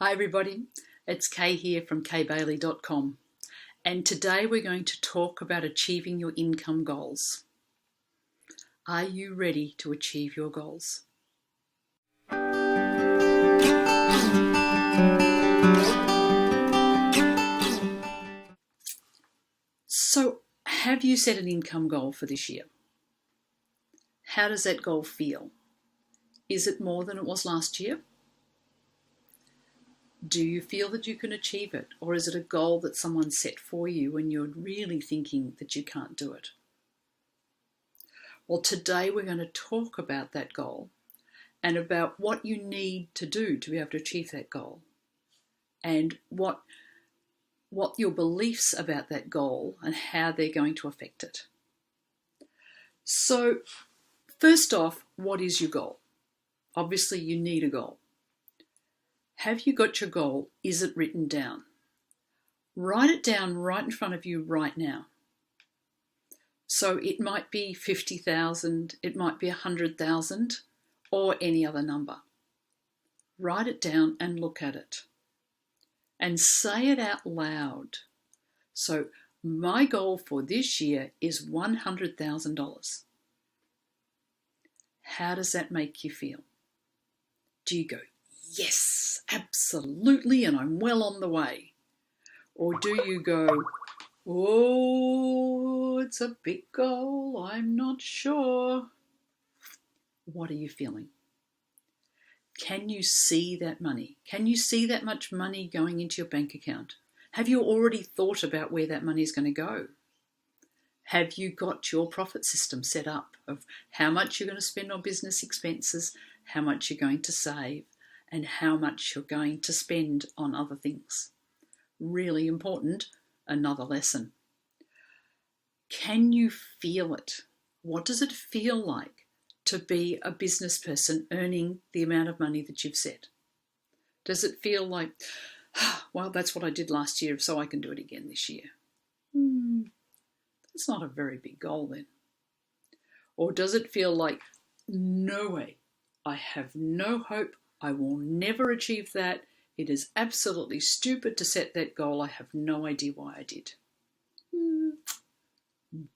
Hi everybody, it's Kay here from KayBayly.com, and today we're going to talk about achieving your income goals. Are you ready to achieve your goals? So, have you set an income goal for this year? How does that goal feel? Is it more than it was last year? Do you feel that you can achieve it, or is it a goal that someone set for you when you're really thinking that you can't do it? Well, today we're going to talk about that goal and about what you need to do to be able to achieve that goal, and what your beliefs about that goal and how they're going to affect it. So, first off, what is your goal? Obviously, you need a goal. Have you got your goal? Is it written down? Write it down right in front of you right now. So it might be 50,000, it might be 100,000, or any other number. Write it down and look at it. And say it out loud. So my goal for this year is $100,000. How does that make you feel? Do you go, yes, absolutely, and I'm well on the way? Or do you go, oh, it's a big goal, I'm not sure? What are you feeling? Can you see that money? Can you see that much money going into your bank account? Have you already thought about where that money is going to go? Have you got your profit system set up of how much you're going to spend on business expenses, how much you're going to save, and how much you're going to spend on other things? Really important, another lesson. Can you feel it? What does it feel like to be a business person earning the amount of money that you've set? Does it feel like, well, that's what I did last year, so I can do it again this year? That's not a very big goal then. Or does it feel like, no way, I have no hope, I will never achieve that. It is absolutely stupid to set that goal. I have no idea why I did.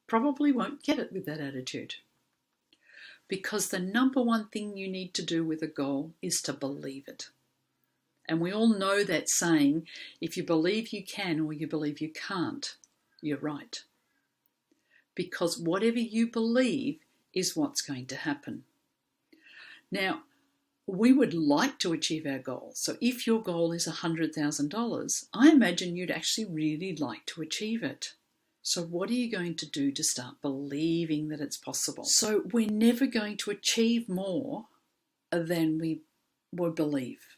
Probably won't get it with that attitude. Because the number one thing you need to do with a goal is to believe it. And we all know that saying, if you believe you can or you believe you can't, you're right. Because whatever you believe is what's going to happen. Now, we would like to achieve our goal. So if your goal is $100,000, I imagine you'd actually really like to achieve it. So what are you going to do to start believing that it's possible? So we're never going to achieve more than we would believe.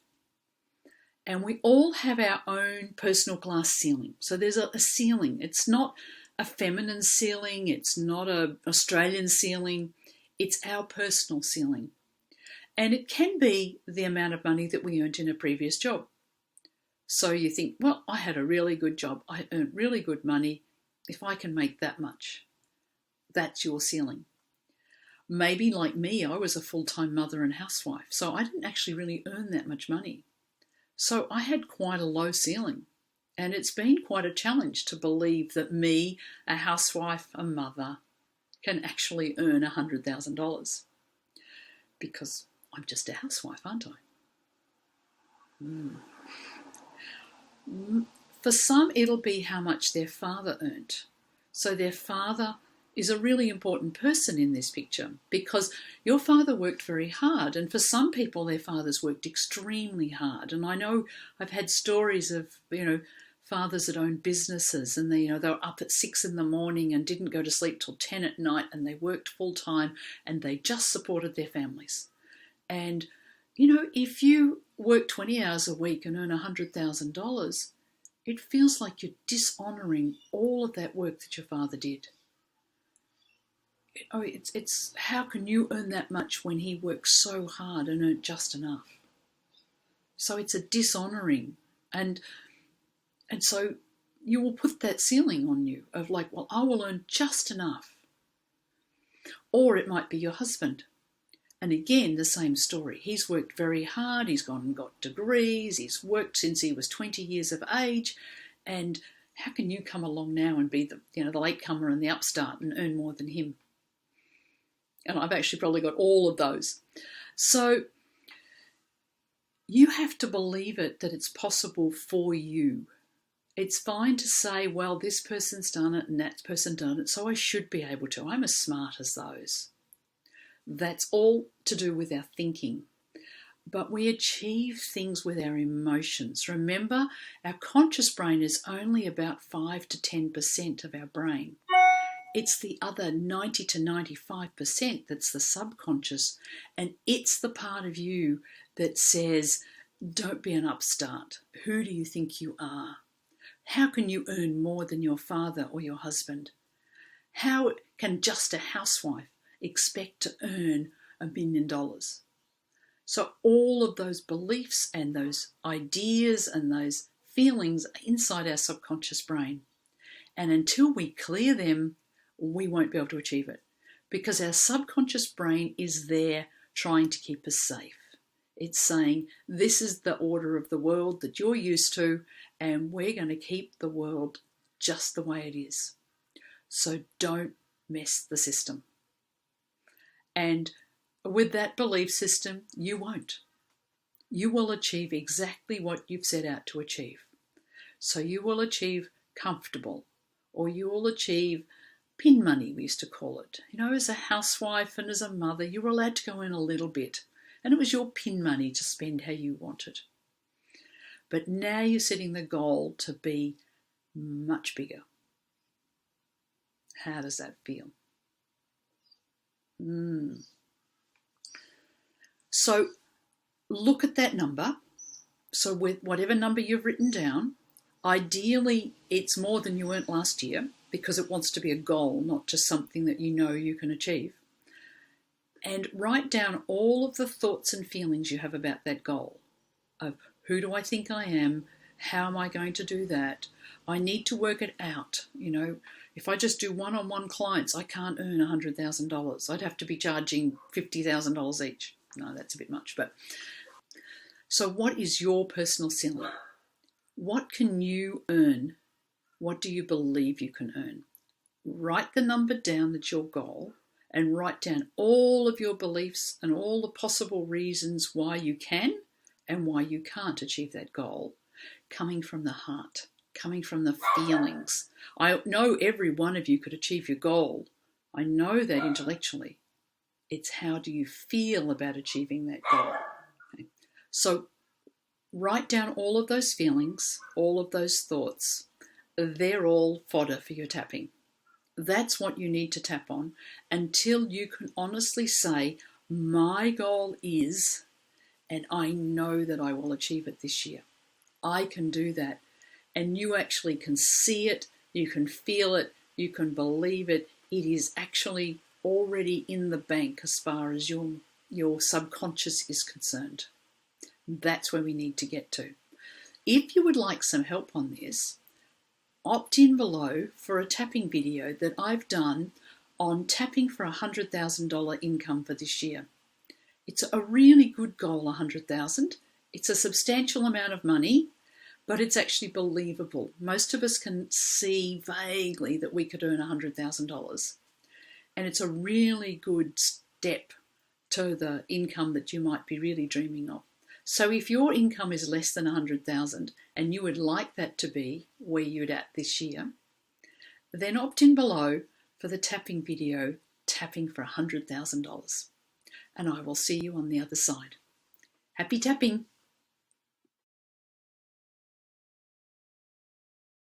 And we all have our own personal glass ceiling. So there's a ceiling. It's not a feminine ceiling. It's not an Australian ceiling. It's our personal ceiling. And it can be the amount of money that we earned in a previous job. So you think, well, I had a really good job. I earned really good money. If I can make that much, that's your ceiling. Maybe like me, I was a full-time mother and housewife, so I didn't actually really earn that much money. So I had quite a low ceiling. And it's been quite a challenge to believe that me, a housewife, a mother, can actually earn $100,000. Because I'm just a housewife, aren't I? For some, it'll be how much their father earned. So their father is a really important person in this picture because your father worked very hard. And for some people, their fathers worked extremely hard. And I know I've had stories of, fathers that owned businesses and they were up at 6 a.m. and didn't go to sleep till 10 at night, and they worked full time and they just supported their families. And, if you work 20 hours a week and earn $100,000, it feels like you're dishonouring all of that work that your father did. It's how can you earn that much when he worked so hard and earned just enough? So it's a dishonouring. And so you will put that ceiling on you of like, well, I will earn just enough. Or it might be your husband. And again, the same story. He's worked very hard. He's gone and got degrees. He's worked since he was 20 years of age. And how can you come along now and be the latecomer and the upstart and earn more than him? And I've actually probably got all of those. So you have to believe it, that it's possible for you. It's fine to say, well, this person's done it and that person done it, so I should be able to. I'm as smart as those. That's all to do with our thinking. But we achieve things with our emotions. Remember, our conscious brain is only about 5 to 10% of our brain. It's the other 90 to 95% that's the subconscious, and it's the part of you that says, don't be an upstart. Who do you think you are? How can you earn more than your father or your husband? How can just a housewife expect to earn $1 million? So all of those beliefs and those ideas and those feelings are inside our subconscious brain. And until we clear them, we won't be able to achieve it, because our subconscious brain is there trying to keep us safe. It's saying, this is the order of the world that you're used to, and we're going to keep the world just the way it is. So don't mess the system. And with that belief system, you won't. You will achieve exactly what you've set out to achieve. So you will achieve comfortable, or you will achieve pin money, we used to call it. As a housewife and as a mother, you were allowed to go in a little bit, and it was your pin money to spend how you wanted. But now you're setting the goal to be much bigger. How does that feel? So look at that number. So with whatever number you've written down, ideally it's more than you earned last year, because it wants to be a goal, not just something that you know you can achieve. And write down all of the thoughts and feelings you have about that goal of, who do I think I am? How am I going to do that? I need to work it out. If I just do one-on-one clients, I can't earn $100,000. I'd have to be charging $50,000 each. No, that's a bit much. But so what is your personal ceiling? What can you earn? What do you believe you can earn? Write the number down that's your goal, and write down all of your beliefs and all the possible reasons why you can and why you can't achieve that goal, coming from the heart, coming from the feelings. I know every one of you could achieve your goal. I know that intellectually. It's how do you feel about achieving that goal? Okay. So write down all of those feelings, all of those thoughts. They're all fodder for your tapping. That's what you need to tap on until you can honestly say, my goal is, and I know that I will achieve it this year. I can do that. And you actually can see it, you can feel it, you can believe it. It is actually already in the bank as far as your subconscious is concerned. That's where we need to get to. If you would like some help on this, opt in below for a tapping video that I've done on tapping for $100,000 income for this year. It's a really good goal, $100,000. It's a substantial amount of money, but it's actually believable. Most of us can see vaguely that we could earn $100,000. And it's a really good step to the income that you might be really dreaming of. So if your income is less than $100,000 and you would like that to be where you're at this year, then opt in below for the tapping video, tapping for $100,000. And I will see you on the other side. Happy tapping!